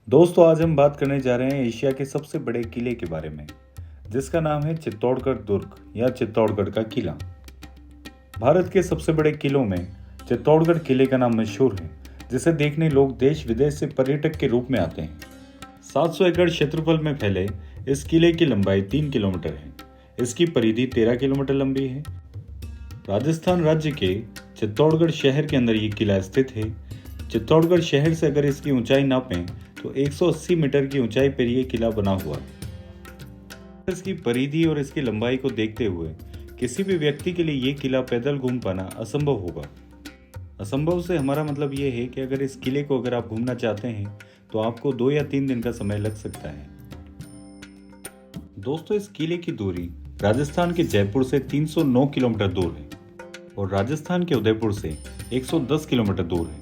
दोस्तों आज हम बात करने जा रहे हैं एशिया के सबसे बड़े किले के बारे में, जिसका नाम है चित्तौड़गढ़ दुर्ग या चित्तौड़गढ़ का किला। भारत के सबसे बड़े किलों में चित्तौड़गढ़ किले का नाम मशहूर है, जिसे देखने लोग देश विदेश से पर्यटक के रूप में आते हैं। 700 एकड़ क्षेत्रफल में फैले इस किले की लंबाई 3 किलोमीटर है। इसकी परिधि 13 किलोमीटर लंबी है। राजस्थान राज्य के चित्तौड़गढ़ शहर के अंदर ये किला स्थित है। चित्तौड़गढ़ शहर से अगर इसकी ऊंचाई नापें तो 180 मीटर की ऊंचाई पर यह किला बना हुआ है। इसकी परिधि और इसकी लंबाई को देखते हुए किसी भी व्यक्ति के लिए यह किला पैदल घूम पाना असंभव होगा। असंभव से हमारा मतलब यह है कि अगर इस किले को अगर आप घूमना चाहते हैं तो आपको 2 या 3 दिन का समय लग सकता है। दोस्तों इस किले की दूरी राजस्थान के जयपुर से 309 किलोमीटर दूर है और राजस्थान के उदयपुर से 110 किलोमीटर दूर है।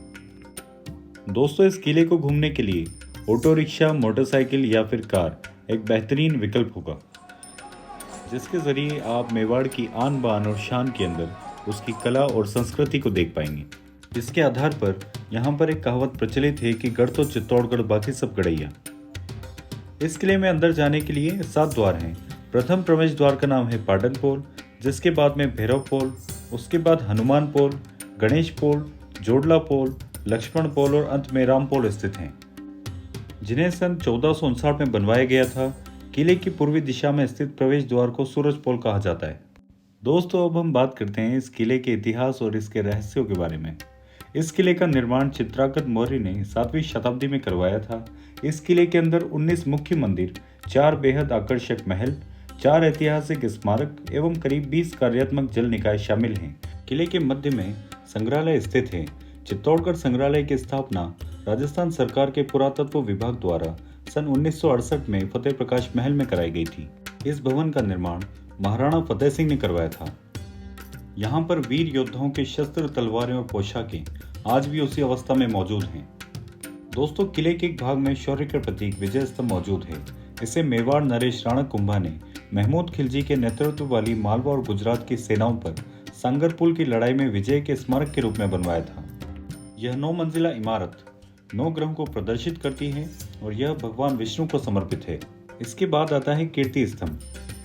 दोस्तों इस किले को घूमने के लिए ऑटो रिक्शा, मोटरसाइकिल या फिर कार एक बेहतरीन विकल्प होगा, जिसके जरिए आप मेवाड़ की आन बान और शान के अंदर उसकी कला और संस्कृति को देख पाएंगे। इसके आधार पर यहाँ पर एक कहावत प्रचलित है कि गढ़ तो चित्तौड़गढ़ बाकी सब गढ़ैया। इस किले में अंदर जाने के लिए 7 द्वार हैं। प्रथम प्रवेश द्वार का नाम है पाटन पोल, जिसके बाद में भैरव पोल, उसके बाद हनुमान पोल, गणेश पोल, जोड़ला पोल, लक्ष्मण पोल और अंत में राम पोल स्थित हैं, जिन्हें सन 1459 में बनवाया गया था। किले की पूर्वी दिशा में स्थित प्रवेश द्वार को सूरज पोल कहा जाता है। दोस्तों अब हम बात करते हैं इस किले के इतिहास और इसके रहस्यों के बारे में। इस किले का निर्माण चित्रांगद मौर्य ने 7वीं शताब्दी में करवाया था। इस किले के अंदर 19 मुख्य मंदिर, 4 बेहद आकर्षक महल, 4 ऐतिहासिक स्मारक एवं करीब 20 कार्यात्मक जल निकाय शामिल हैं। किले के मध्य में संग्रहालय स्थित है। चित्तौड़गढ़ संग्रहालय की स्थापना राजस्थान सरकार के पुरातत्व विभाग द्वारा सन 1968 में फतेह प्रकाश महल में कराई गई थी। इस भवन का निर्माण महाराणा फतेह सिंह ने करवाया था। यहाँ पर वीर योद्धाओं के शस्त्र, तलवारें और पोशाकें आज भी उसी अवस्था में मौजूद हैं। दोस्तों किले के एक भाग में शौर्य के प्रतीक विजय स्तंभ मौजूद है। इसे मेवाड़ नरेश राणा कुंभा ने महमूद खिलजी के नेतृत्व वाली मालवा और गुजरात की सेनाओं पर सांगरपुल की लड़ाई में विजय के स्मारक के रूप में बनवाया था। यह 9 मंजिला इमारत 9 ग्रहों को प्रदर्शित करती है और यह भगवान विष्णु को समर्पित है। इसके बाद आता है कीर्ति स्तंभ।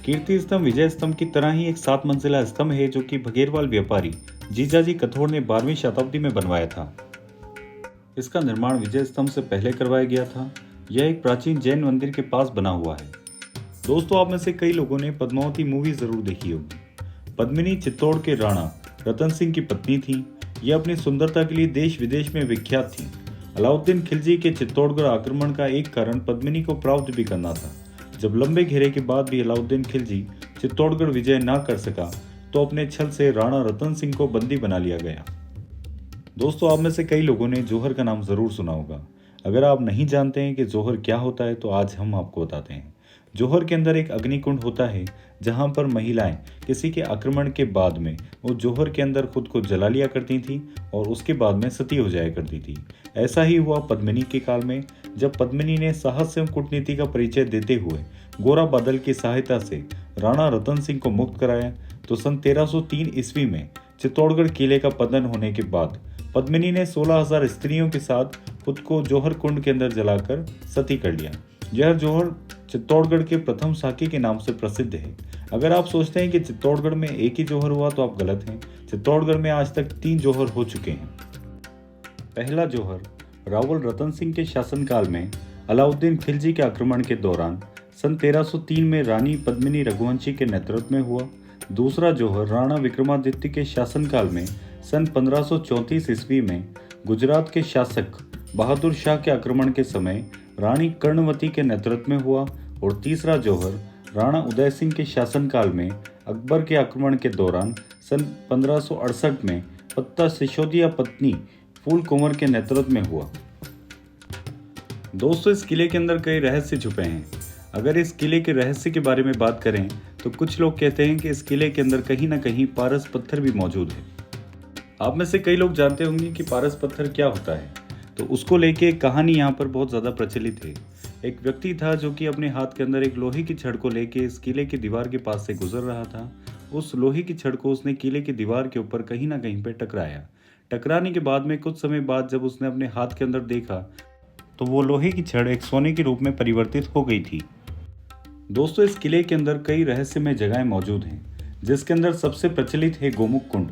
कीर्ति स्तंभ विजय स्तंभ की तरह ही एक 7 मंजिला स्तंभ है, जो कि भगेरवाल व्यापारी जीजाजी कथोर ने 12वीं शताब्दी में बनवाया था। इसका निर्माण विजय स्तंभ से पहले करवाया गया था। यह एक प्राचीन जैन मंदिर के पास बना हुआ है। दोस्तों आप में से कई लोगों ने पद्मावती मूवी जरूर देखी होगी। पद्मिनी चित्तौड़ के राणा रतन सिंह की पत्नी थी। यह अपनी सुंदरता के लिए देश विदेश में विख्यात थी। अलाउद्दीन खिलजी के चित्तौड़गढ़ आक्रमण का एक कारण पद्मिनी को प्राप्त भी करना था। जब लंबे घेरे के बाद भी अलाउद्दीन खिलजी चित्तौड़गढ़ विजय ना कर सका तो अपने छल से राणा रतन सिंह को बंदी बना लिया गया। दोस्तों आप में से कई लोगों ने जौहर का नाम जरूर सुना होगा। अगर आप नहीं जानते हैं कि जौहर क्या होता है तो आज हम आपको बताते हैं। जौहर के अंदर एक अग्निकुंड होता है, जहां पर महिलाएं किसी के आक्रमण के बाद में वो जौहर के अंदर खुद को जला लिया करती थी और उसके बाद में सती हो जाया करती थी। ऐसा ही हुआ पद्मिनी के काल में, जब पद्मिनी ने साहस एवं कूटनीति का परिचय देते हुए गोरा बादल की सहायता से राणा रतन सिंह को मुक्त कराया, तो सन 1303 ईस्वी में चित्तौड़गढ़ किले का पतन होने के बाद पद्मिनी ने 16,000 स्त्रियों के साथ खुद को जौहर कुंड के अंदर जलाकर सती कर लिया। यह जौहर चित्तौड़गढ़ के प्रथम साकी के नाम से प्रसिद्ध है। अगर आप सोचते हैं कि चित्तौड़गढ़ में एक ही जौहर हुआ तो आप गलत हैं। चित्तौड़गढ़ में आज तक 3 जौहर हो चुके हैं। पहला जौहर रावल रतन सिंह के शासनकाल में अलाउद्दीन खिलजी के आक्रमण के दौरान सन 1303 में रानी पद्मिनी रघुवंशी के नेतृत्व में हुआ। दूसरा जौहर राणा विक्रमादित्य के शासनकाल में सन 1534 ईस्वी में गुजरात के शासक बहादुर शाह के आक्रमण के समय रानी कर्णवती के नेतृत्व में हुआ। और तीसरा जौहर राणा उदय सिंह के शासनकाल में अकबर के आक्रमण के दौरान सन 1568 में पत्ता सिसोदिया पत्नी फूल कुंवर के नेतृत्व में हुआ। दोस्तों इस किले के अंदर कई रहस्य छुपे हैं। अगर इस किले के रहस्य के बारे में बात करें तो कुछ लोग कहते हैं कि इस किले के अंदर कहीं ना कहीं पारस पत्थर भी मौजूद है। आप में से कई लोग जानते होंगे कि पारस पत्थर क्या होता है, तो उसको लेके एक कहानी यहाँ पर बहुत ज़्यादा प्रचलित है। एक व्यक्ति था जो कि अपने हाथ के अंदर एक लोहे की छड़ को लेके इस किले की दीवार के पास से गुजर रहा था। उस लोहे की छड़ को उसने किले की दीवार के ऊपर कहीं ना कहीं पे टकराया। टकराने के बाद में कुछ समय बाद जब उसने अपने हाथ के अंदर देखा तो वो लोहे की छड़ एक सोने के रूप में परिवर्तित हो गई थी। दोस्तों, इस किले के अंदर कई रहस्यमय जगहें मौजूद हैं, जिसके अंदर सबसे प्रचलित है गोमुख कुंड।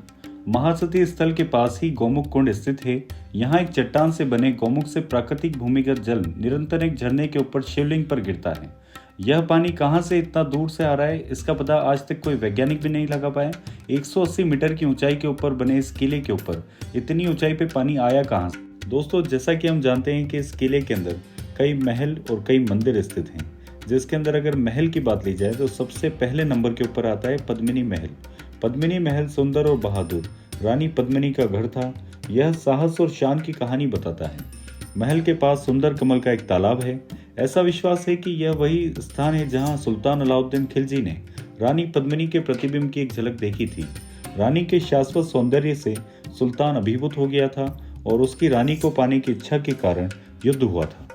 महासती स्थल के पास ही गोमुख कुंड स्थित है। यहाँ एक चट्टान से बने गोमुख से प्राकृतिक भूमिगत जल निरंतर एक झरने के ऊपर शिवलिंग पर गिरता है। यह पानी कहाँ से इतना दूर से आ रहा है, इसका पता आज तक कोई वैज्ञानिक भी नहीं लगा पाया। 180 मीटर की ऊंचाई के ऊपर बने इस किले के ऊपर इतनी ऊंचाई पे पानी आया कहाँ से? दोस्तों, जैसा कि हम जानते हैं कि इस किले के अंदर कई महल और कई मंदिर स्थित हैं, जिसके अंदर अगर महल की बात ली जाए तो सबसे पहले नंबर के ऊपर आता है पद्मिनी महल। पद्मिनी महल सुंदर और बहादुर रानी पद्मिनी का घर था। यह साहस और शान की कहानी बताता है। महल के पास सुंदर कमल का एक तालाब है। ऐसा विश्वास है कि यह वही स्थान है जहां सुल्तान अलाउद्दीन खिलजी ने रानी पद्मिनी के प्रतिबिंब की एक झलक देखी थी। रानी के शाश्वत सौंदर्य से सुल्तान अभिभूत हो गया था और उसकी रानी को पाने की इच्छा के कारण युद्ध हुआ था।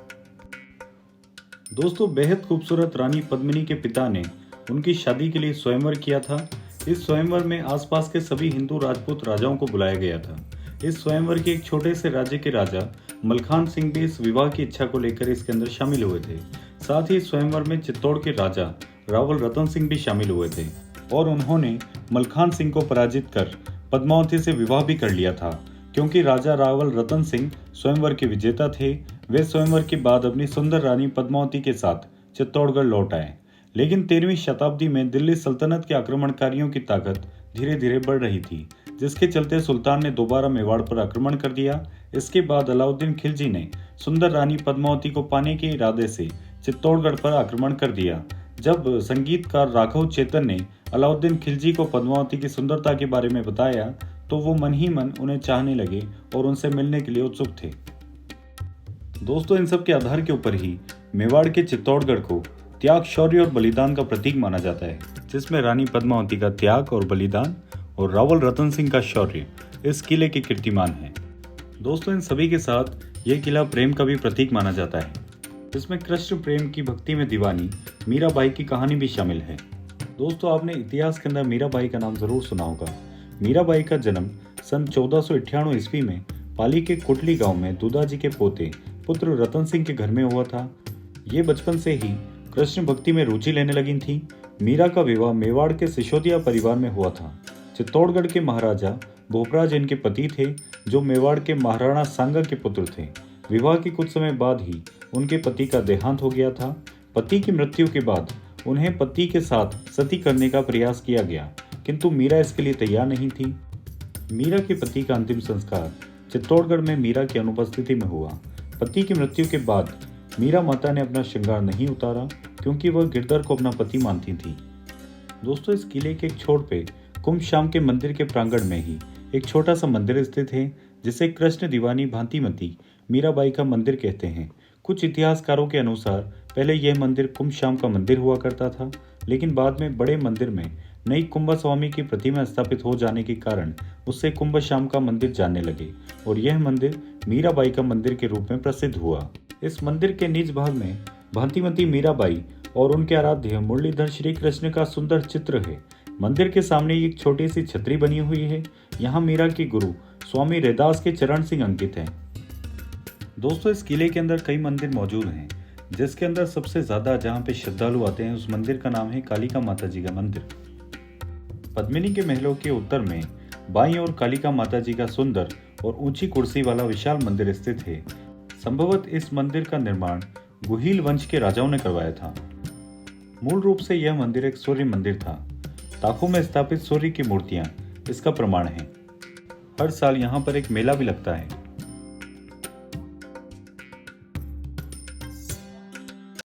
दोस्तों, बेहद खूबसूरत रानी पद्मिनी के पिता ने उनकी शादी के लिए स्वयंवर किया था। इस स्वयंवर में आसपास के सभी हिंदू राजपूत राजाओं को बुलाया गया था। इस स्वयंवर के एक छोटे से राज्य के राजा मलखान सिंह भी इस विवाह की इच्छा को लेकर इसके अंदर शामिल हुए थे। साथ ही स्वयंवर में चित्तौड़ के राजा रावल रतन सिंह भी शामिल हुए थे और उन्होंने मलखान सिंह को पराजित कर पद्मावती से विवाह भी कर लिया था। क्योंकि राजा रावल रतन सिंह स्वयंवर के विजेता थे, वे स्वयंवर के बाद अपनी सुंदर रानी पद्मावती के साथ चित्तौड़गढ़ लौट आए। लेकिन 13वीं शताब्दी में दिल्ली सल्तनत के आक्रमणकारियों की ताकत धीरे धीरे बढ़ रही थी, जिसके चलते सुल्तान ने दोबारा मेवाड़ पर आक्रमण कर दिया। इसके बाद अलाउद्दीन खिलजी ने सुंदर रानी पद्मावती को पाने के इरादे से चित्तौड़गढ़ पर आक्रमण कर दिया। जब संगीतकार राघव चेतन ने अलाउद्दीन खिलजी को पद्मावती की सुंदरता के बारे में बताया तो वो मन ही मन उन्हें चाहने लगे और उनसे मिलने के लिए उत्सुक थे। दोस्तों, इन सब के आधार के ऊपर ही मेवाड़ के चित्तौड़गढ़ को त्याग, शौर्य और बलिदान का प्रतीक माना जाता है, जिसमें रानी पद्मावती का त्याग और बलिदान और रावल रतन सिंह का शौर्य इस किले के कीर्तिमान है। दोस्तों, इन सभी के साथ यह किला प्रेम का भी प्रतीक माना जाता है, जिसमें कृष्ण प्रेम की भक्ति में दीवानी मीराबाई की कहानी भी शामिल है। दोस्तों, आपने इतिहास के अंदर मीराबाई का नाम जरूर सुना होगा। मीराबाई का जन्म सन 1498 ईस्वी में पाली के कोटली गांव में दूदाजी के पोते पुत्र रतन सिंह के घर में हुआ था। ये बचपन से ही कृष्ण भक्ति में रुचि लेने लगी थी। मीरा का विवाह मेवाड़ के सिसोदिया परिवार में हुआ था। चित्तौड़गढ़ के महाराजा भोपराज इनके पति थे, जो मेवाड़ के महाराणा सांगा के पुत्र थे। विवाह के कुछ समय बाद ही उनके पति का देहांत हो गया था। पति की मृत्यु के बाद उन्हें पति के साथ सती करने का प्रयास किया गया, किंतु मीरा इसके लिए तैयार नहीं थी। मीरा के पति का अंतिम संस्कार चित्तौड़गढ़ में मीरा की अनुपस्थिति में हुआ। पति की मृत्यु के बाद मीरा माता ने अपना श्रृंगार नहीं उतारा, क्योंकि वह गिरधर को अपना पति मानती थी। दोस्तों, इस किले के एक छोर पे कुंभ के मंदिर के प्रांगण में ही एक छोटा सा मंदिर स्थित है, जिसे कृष्ण दीवानी भांतिमती मीराबाई का मंदिर कहते हैं। कुछ इतिहासकारों के अनुसार पहले यह मंदिर कुंभ का मंदिर हुआ करता था, लेकिन बाद में बड़े मंदिर में नई कुंभ स्वामी की प्रतिमा स्थापित हो जाने के कारण उससे कुंभ का मंदिर जानने लगे और यह मंदिर मीराबाई का मंदिर के रूप में प्रसिद्ध हुआ। इस मंदिर के निज भाग में भांतिमती मीराबाई और उनके आराध्य मुरलीधर श्री कृष्ण का सुंदर चित्र है। मंदिर के सामने एक छोटी सी छतरी बनी हुई है। यहाँ मीरा के गुरु स्वामी रैदास के चरण सिंह अंकित हैं। दोस्तों, इस किले के अंदर कई मंदिर मौजूद हैं, जिसके अंदर सबसे ज्यादा जहाँ पे श्रद्धालु आते हैं उस मंदिर का नाम है कालिका माता जी का मंदिर। पद्मिनी के महलों के उत्तर में बाईं ओर कालिका माता जी का सुंदर और ऊंची कुर्सी वाला विशाल मंदिर स्थित है। संभवतः इस मंदिर का निर्माण गुहिल वंश के राजाओं ने करवाया था। मूल रूप से यह मंदिर एक सूर्य मंदिर था। ताकों में स्थापित सूर्य की मूर्तियां इसका प्रमाण हैं। हर साल यहाँ पर एक मेला भी लगता है।